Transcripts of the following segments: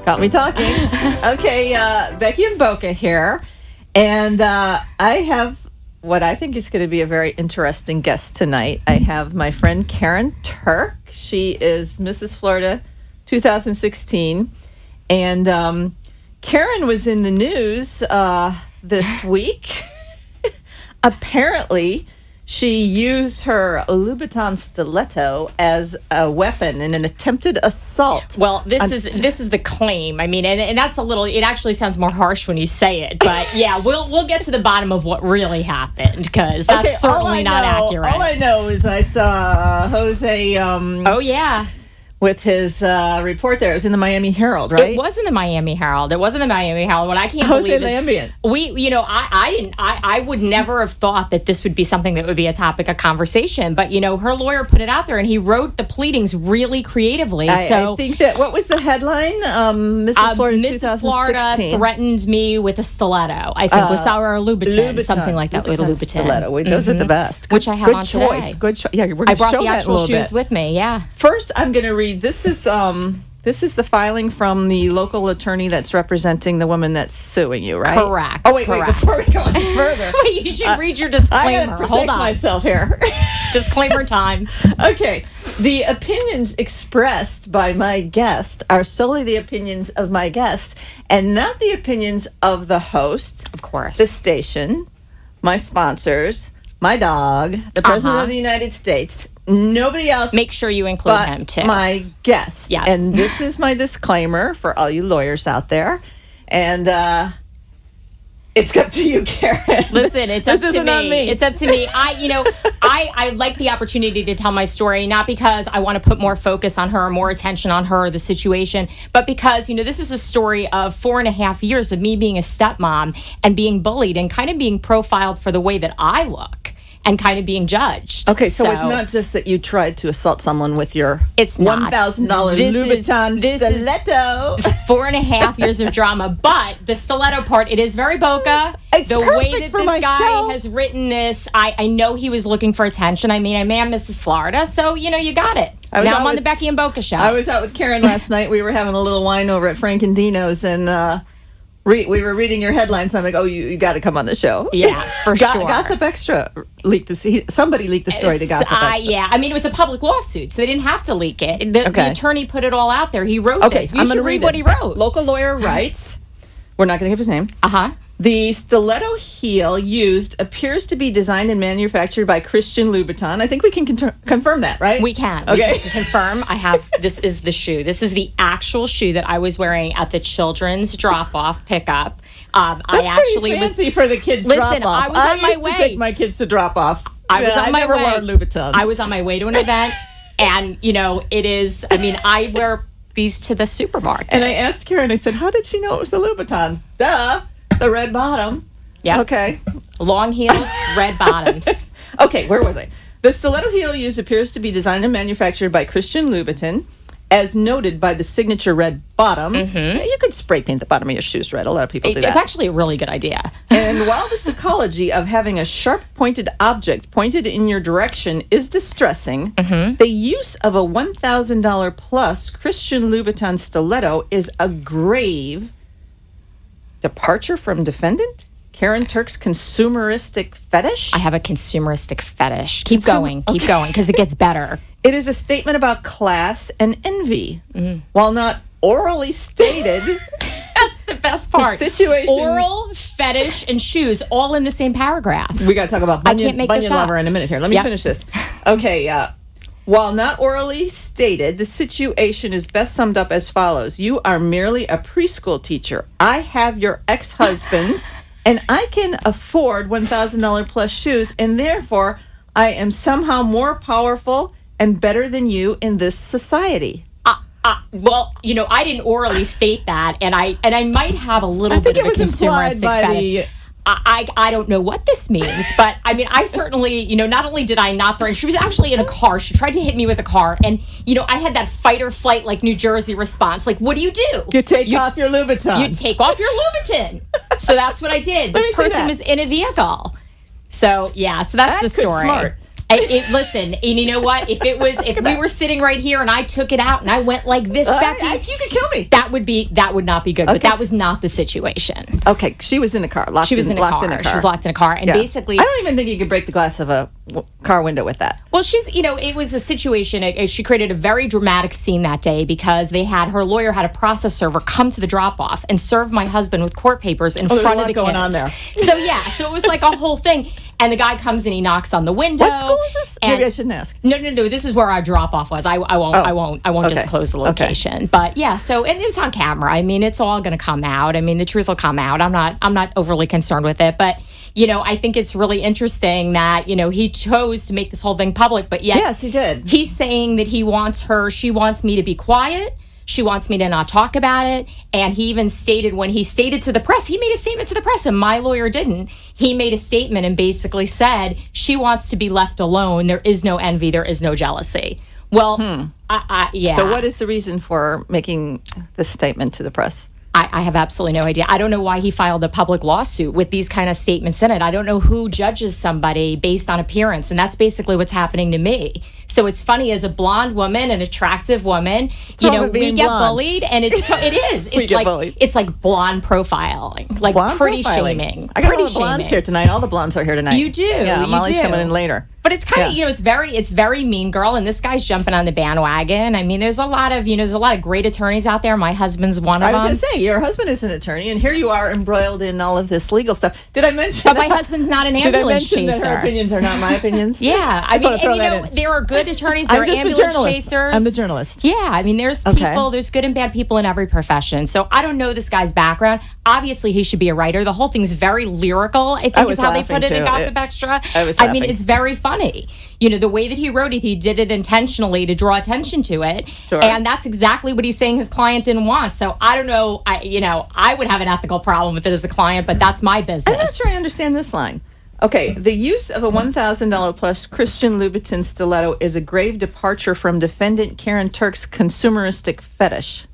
Got me talking. Okay, Becky and Boca here. And I have what I think is going to be a very interesting guest tonight. I have my friend Karyn Turk. She is Mrs. Florida 2016. And Karyn was in the news this week. Apparently, she used her Louboutin stiletto as a weapon in an attempted assault. Well, this is the claim. I mean, and that's a little. It actually sounds more harsh when you say it, but yeah, we'll get to the bottom of what really happened because that's certainly not accurate. All I know is I saw Jose. Oh yeah. With his report there. It was in the Miami Herald, right? It was in the Miami Herald. What I can't believe is Lambian. I would never have thought that this would be something that would be a topic of conversation. But, her lawyer put it out there and he wrote the pleadings really creatively. I think that, what was the headline? Mrs. Florida Mrs. 2016. Florida threatens me with a stiletto. I think was our Louboutin, something like that. Louboutin stiletto. Those are the best. Which I have good on choice. today. Good choice. Yeah, we're going I to brought show the that actual a little shoes bit. with me, yeah. First, I'm going to read. This is the filing from the local attorney that's representing the woman that's suing you, right? Correct. Oh, wait, correct. Before we go any further. Wait, you should read your disclaimer. I got to protect myself here. Disclaimer time. Okay. The opinions expressed by my guest are solely the opinions of my guest and not the opinions of the host, of course, the station, my sponsors, my dog, the President of the United States. Nobody else. Make sure you include him too. My guest. Yeah. And this is my disclaimer for all you lawyers out there. And it's up to you, Karyn. Listen, it's up to me. On me. It's up to me. I like the opportunity to tell my story, not because I want to put more focus on her, more attention on her, or the situation, but because, this is a story of 4.5 years of me being a stepmom and being bullied and kind of being profiled for the way that I look. And kind of being judged. Okay, so it's not just that you tried to assault someone with your $1,000 Louboutin stiletto. 4.5 years of drama, but the stiletto part, it is very Boca. It's the perfect way that for this my guy show. has written this, I know he was looking for attention. I mean, I'm Mrs. Florida, so, you got it. Now I'm on the Becky and Boca show. I was out with Karyn last night. We were having a little wine over at Frank and Dino's, and we were reading your headlines. I'm like, oh, you got to come on the show. Yeah, for sure. Gossip Extra leaked this. Somebody leaked the story to Gossip Extra. Yeah, I mean, it was a public lawsuit, so they didn't have to leak it. The attorney put it all out there. He wrote this. We should read what he wrote. Local lawyer writes, we're not going to give his name. The stiletto heel used appears to be designed and manufactured by Christian Louboutin. I think we can confirm that, right? We can. Okay. We can confirm. This is the shoe. This is the actual shoe that I was wearing at the children's drop-off pickup. That's pretty fancy for the kids' drop-off. I was on my way. I used to take my kids to drop-off. I was on my way. I never wore Louboutins. I was on my way to an event, and, it is, I wear these to the supermarket. And I asked Karyn, I said, how did she know it was a Louboutin? Duh. The red bottom. Yeah. Okay. Long heels, red bottoms. Okay, where was I? The stiletto heel used appears to be designed and manufactured by Christian Louboutin, as noted by the signature red bottom. Mm-hmm. You could spray paint the bottom of your shoes red. A lot of people do that. It's actually a really good idea. And while the psychology of having a sharp-pointed object pointed in your direction is distressing, the use of a $1,000 plus Christian Louboutin stiletto is a grave departure from defendant Karyn Turk's consumeristic fetish. I have a consumeristic fetish. Keep going, because it gets better. It is a statement about class and envy. While not orally stated, that's the best part. The situation, oral, fetish, and shoes all in the same paragraph. We got to talk about Bunyan Lover in a minute here. Let me finish this. Okay, while not orally stated, the situation is best summed up as follows. You are merely a preschool teacher. I have your ex-husband, and I can afford $1,000 plus shoes, and therefore I am somehow more powerful and better than you in this society. Well, I didn't orally state that, and I might have a little bit of a consumeristic fetish. I don't know what this means, but I certainly, not only did I not threaten, she was actually in a car. She tried to hit me with a car. And, I had that fight or flight, like New Jersey response. Like, what do? You take off your Louboutin. You take off your Louboutin. So that's what I did. This person was in a vehicle. So, yeah, so that's the story. Smart. Listen, and you know what? If we were sitting right here and I took it out and I went like this, Becky, you could kill me. That would not be good. Okay. But that was not the situation. Okay, she was in a car. She was locked in a car. She was locked in a car, and basically, I don't even think you could break the glass of a car window with that. Well, it was a situation. She created a very dramatic scene that day because her lawyer had a process server come to the drop off and serve my husband with court papers in front of the going kids. On there. So it was like a whole thing. And the guy comes and he knocks on the window. What school is this? Maybe I shouldn't ask. No. This is where our drop off was. I won't disclose the location. Okay. But and it's on camera. I mean, it's all going to come out. I mean, the truth will come out. I'm not overly concerned with it, but I think it's really interesting that he chose to make this whole thing public, but yet yes, he did. He's saying that she wants me to be quiet. She wants me to not talk about it. And he even stated, when he stated to the press, he made a statement to the press and my lawyer didn't. He made a statement and basically said, she wants to be left alone. There is no envy. There is no jealousy. Well, yeah. So what is the reason for making this statement to the press? I have absolutely no idea. I don't know why he filed a public lawsuit with these kind of statements in it. I don't know who judges somebody based on appearance, and that's basically what's happening to me. So it's funny, as a blonde woman, an attractive woman, we get bullied, and it is. It's like blonde profiling, like blonde pretty profiling. Shaming. I got all the blondes here tonight. All the blondes are here tonight. You do. Yeah, Molly's coming in later. But it's kind of, it's very mean girl, and this guy's jumping on the bandwagon. I mean, there's a lot of great attorneys out there. My husband's one of them. I was going to say, your husband is an attorney, and here you are embroiled in all of this legal stuff. Did I mention But my husband's not an ambulance chaser. Did I mention that her opinions are not my opinions? Yeah. I mean, there are good attorneys, there are ambulance chasers. I'm the journalist. Yeah. I mean, there's people, there's good and bad people in every profession. So I don't know this guy's background. Obviously, he should be a writer. The whole thing's very lyrical, I think is how they put it in Gossip Extra. I mean, it's very funny. The way that he wrote it, he did it intentionally to draw attention to it. Sure. And that's exactly what he's saying his client didn't want. So I don't know. I would have an ethical problem with it as a client, but that's my business. I'm not sure I understand this line. Okay, the use of a $1,000 plus Christian Louboutin stiletto is a grave departure from defendant Karyn Turk's consumeristic fetish.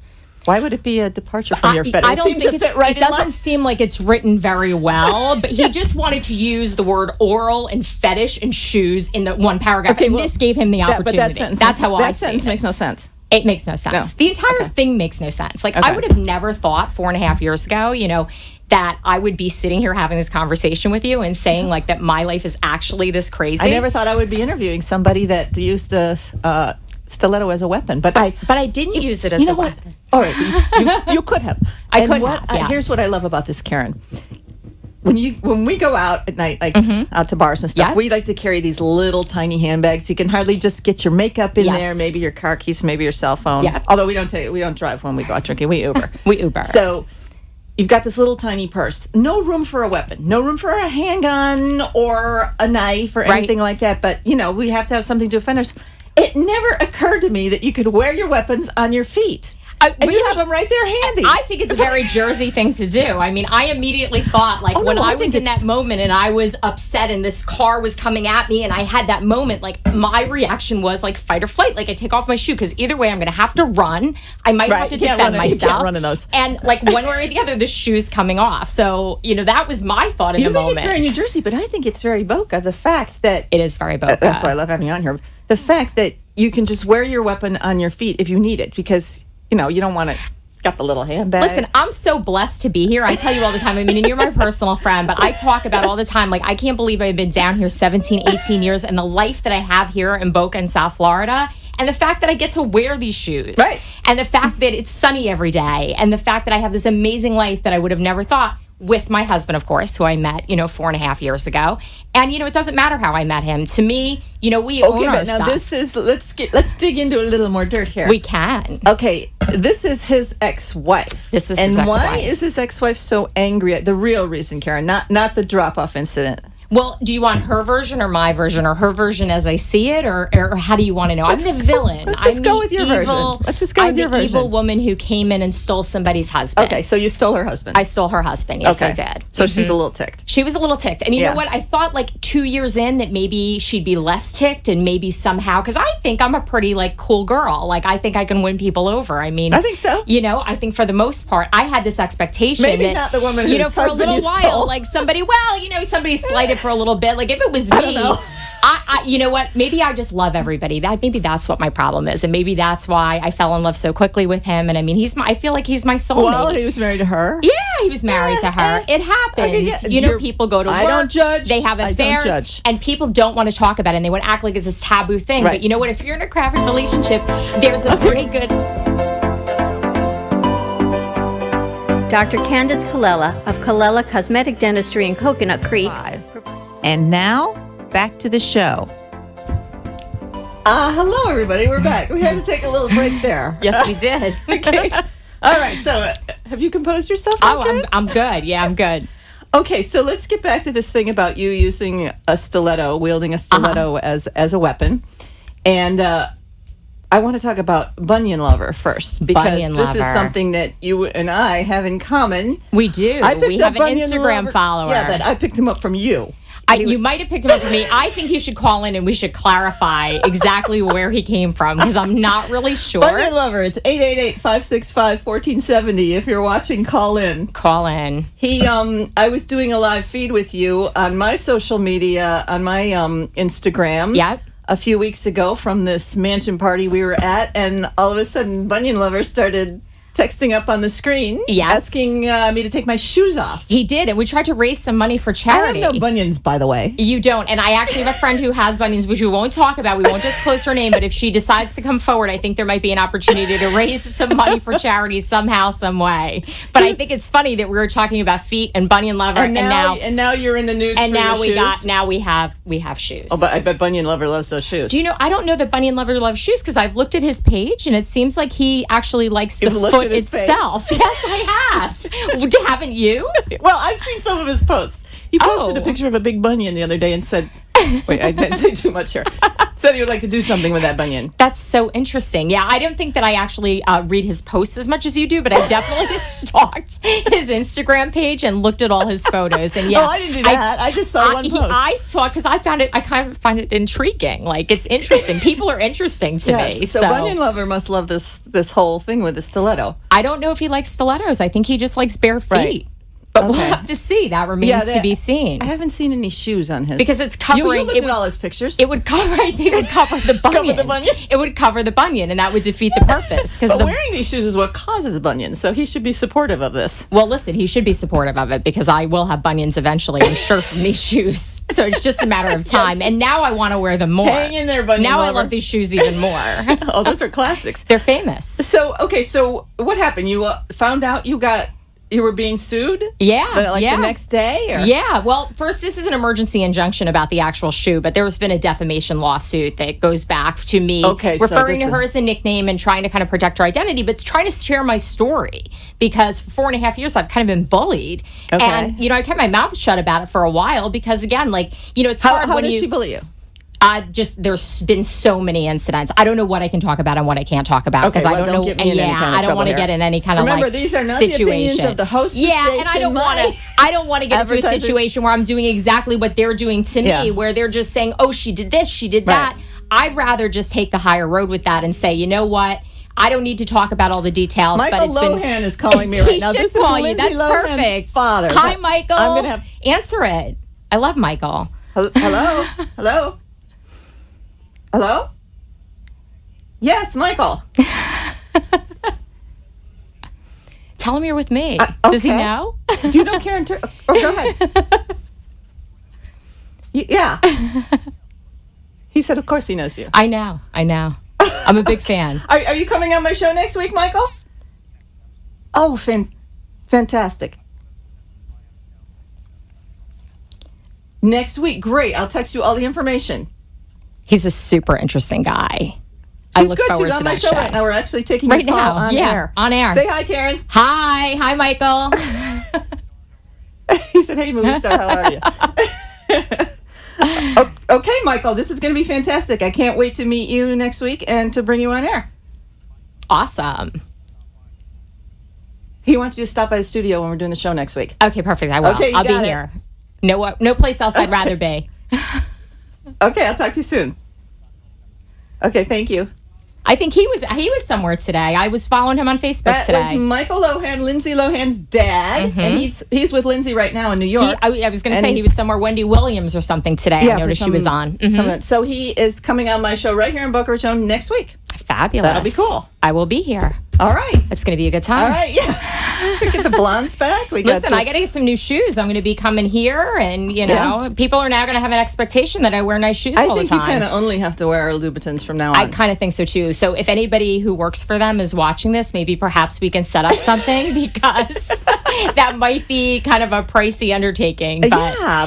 Why would it be a departure from your fetish? I don't think it doesn't seem like it's written very well, but he just wanted to use the word oral and fetish and shoes in the one paragraph. Okay, and this gave him the opportunity. That's how I see it. That sentence makes no sense. It makes no sense. No. The entire thing makes no sense. Like, I would have never thought 4.5 years ago, that I would be sitting here having this conversation with you and saying like that my life is actually this crazy. I never thought I would be interviewing somebody that used a stiletto as a weapon, but I didn't use it as a weapon. All right, you could have. I could have. Yes. Here's what I love about this, Karyn. When we go out at night, like out to bars and stuff, we like to carry these little tiny handbags. You can hardly just get your makeup in there, maybe your car keys, maybe your cell phone. Yeah. Although we don't drive when we go out drinking. We Uber. We Uber. So you've got this little tiny purse. No room for a weapon. No room for a handgun or a knife or anything like that. But we have to have something to defend ourselves. It never occurred to me that you could wear your weapons on your feet. And you have them right there handy. I think it's a very Jersey thing to do. I mean, I immediately thought, like, when I was in that moment and I was upset and this car was coming at me and I had that moment, like, my reaction was, like, fight or flight. Like, I take off my shoe because either way I'm going to have to run. I might have to defend myself. You can't run in those. And, like, one way or the other, the shoe's coming off. So, that was my thought in the moment. You think it's very New Jersey, but I think it's very Boca. The fact that... It is very Boca. That's why I love having you on here. The fact that you can just wear your weapon on your feet if you need it because... you don't want to got the little handbag. Listen, I'm so blessed to be here. I tell you all the time. I mean, and you're my personal friend, but I talk about all the time. Like, I can't believe I've been down here 17, 18 years and the life that I have here in Boca in South Florida. And the fact that I get to wear these shoes. Right. And the fact that it's sunny every day. And the fact that I have this amazing life that I would have never thought. With my husband, of course, who I met, 4.5 years ago. And, it doesn't matter how I met him. To me, we own our stuff. Now this is, let's dig into a little more dirt here. We can. Okay, this is his ex-wife. This is his ex-wife. And why is his ex-wife so angry at the real reason, Karyn, not the drop-off incident? Well, do you want her version or my version, or her version as I see it, or how do you want to know? I'm the villain. Let's just go with your version. Let's just go with your version. I'm the evil woman who came in and stole somebody's husband. Okay, so you stole her husband. I stole her husband. Yes, I did. So she's a little ticked. She was a little ticked. And you know what? I thought like 2 years in that maybe she'd be less ticked and maybe somehow, because I think I'm a pretty like cool girl. Like I think I can win people over. I mean, I think so. I think for the most part, I had this expectation maybe that, not the woman whose for a husband little you while, stole. like somebody sleight of for a little bit. Like if it was me, I don't know. I you know what? Maybe I just love everybody. Maybe that's what my problem is, and maybe that's why I fell in love so quickly with him. And I mean, I feel like he's my soulmate. Well, he was married to her. Yeah, he was married to her. It happens. Okay, yeah, People go to work. I don't judge. They have affairs, and people don't want to talk about it. And they want to act like it's this taboo thing. Right. But you know what? If you're in a crappy relationship, there's a pretty good. Dr. Candace Colella of Colella Cosmetic Dentistry in Coconut Creek. And now, back to the show. Hello, everybody. We're back. We had to take a little break there. Yes, we did. Okay. All right. So, have you composed yourself? Oh, I'm good. Yeah, I'm good. Okay, so let's get back to this thing about you using a stiletto, wielding a stiletto as a weapon. And I want to talk about bunion lover first, because this is something that you and I have in common. We do. We have an Instagram follower. Yeah, but I picked him up from you. You might have picked him up from me. I think you should call in and we should clarify exactly where he came from, because I'm not really sure. Bunion lover, it's 888-565-1470. If you're watching, call in. Call in. I was doing a live feed with you on my social media, on my Instagram. Yep. A few weeks ago from this mansion party we were at, and all of a sudden Bunion Lover started texting up on the screen, asking me to take my shoes off. He did, and we tried to raise some money for charity. I have no bunions, by the way. You don't, and I actually have a friend who has bunions, which we won't talk about. We won't disclose her name, but if she decides to come forward, I think there might be an opportunity to raise some money for charity somehow, some way. But I think it's funny that we were talking about feet and Bunion Lover, and now you're in the news. And for now your shoes. we have shoes. Oh, but I bet Bunion Lover loves those shoes. Do you know? I don't know that Bunion Lover loves shoes, because I've looked at his page, and it seems like he actually likes the foot itself. Yes, I have. Haven't you? Well, I've seen some of his posts. He posted a picture of a big bunion the other day and said, wait, I didn't say too much here. Said he would like to do something with that bunion. That's so interesting. Yeah, I don't think that I actually read his posts as much as you do, but I definitely stalked his Instagram page and looked at all his photos. And yeah, I didn't do that. I just saw one post. I saw it because I kind of find it intriguing. Like, it's interesting. People are interesting to me. So Bunion Lover must love this whole thing with the stiletto. I don't know if he likes stilettos. I think he just likes bare feet. Right. But we'll have to see. That remains to be seen. I haven't seen any shoes on his. Because it's covering. You looked at all his pictures. It would cover. It would cover the bunion. Cover the bunion? It would cover the bunion, and that would defeat the purpose. But wearing these shoes is what causes bunions, so he should be supportive of this. Well, listen, he should be supportive of it, because I will have bunions eventually, I'm sure, from these shoes. So it's just a matter of time. And now I want to wear them more. Hang in there, Bunion Now Lover. I love these shoes even more. Oh, those are classics. They're famous. So what happened? You found out you were being sued? Yeah. The next day? Or? Yeah. Well, first, this is an emergency injunction about the actual shoe, but there has been a defamation lawsuit that goes back to me referring to her as a nickname and trying to kind of protect her identity, but it's trying to share my story, because for 4.5 years, I've kind of been bullied. Okay. And, I kept my mouth shut about it for a while because, again, it's hard How when does she bully you? There's been so many incidents. I don't know what I can talk about and what I can't talk about, because I don't know. Get me in any kind of I don't want to get in any kind Remember, these are not situation. The opinions of the host. Yeah, and I don't want to get into a situation where I'm doing exactly what they're doing to me, where they're just saying, "Oh, she did this, she did that." I'd rather just take the higher road with that and say, you know what? I don't need to talk about all the details. Michael Lohan is calling me right now. This is Lindsay That's Lohan's perfect. father. Hi, Michael. I'm gonna have answer it. I love Michael. Hello. Hello. Hello? Yes, Michael. Tell him you're with me. Okay. Does he know? Do you know Karyn Turk? Oh, go ahead. Yeah. He said, of course he knows you. I know. I'm a big fan. Are you coming on my show next week, Michael? Oh, fantastic. Next week, great. I'll text you all the information. He's a super interesting guy. She's good. She's on my show right now. We're actually taking your call on air. On air. Say hi, Karyn. Hi, Michael. He said, "Hey, movie star, how are you?" Okay, Michael, this is going to be fantastic. I can't wait to meet you next week and to bring you on air. Awesome. He wants you to stop by the studio when we're doing the show next week. Okay, perfect. I will. Okay, I'll be here. No place else I'd rather be. Okay, I'll talk to you soon. Okay, thank you. I think he was somewhere today. I was following him on Facebook today. That was Michael Lohan, Lindsay Lohan's dad, and he's with Lindsay right now in New York. I was going to say he was somewhere Wendy Williams or something today. Yeah, I noticed she was on. So he is coming on my show right here in Boca Raton next week. Fabulous. That'll be cool. I will be here. All right. It's going to be a good time. All right, yeah. Get the blondes back. Listen, I got to get some new shoes. I'm going to be coming here, and, people are now going to have an expectation that I wear nice shoes all the time. I think you kind of only have to wear Louboutins from now on. I kind of think so, too. So if anybody who works for them is watching this, maybe perhaps we can set up something because that might be kind of a pricey undertaking. But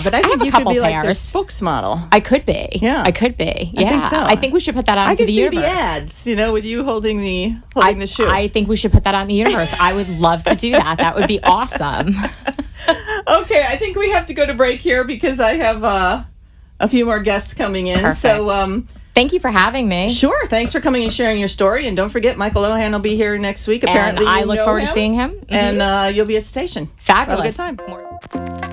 but I think you could be like their spokesmodel. I could be. Yeah. I could be. Yeah. I think so. I think we should put that out into the universe. I can see the ads, with you holding the shoe. I think we should put that out in the universe. I would love to do that. That would be awesome. Okay, I think we have to go to break here because I have a few more guests coming in. Perfect. So thank you for having me. Sure. Thanks for coming and sharing your story. And don't forget, Michael Lohan will be here next week. Apparently, and I look forward to seeing him. And you'll be at the station. Fabulous. Have a good time.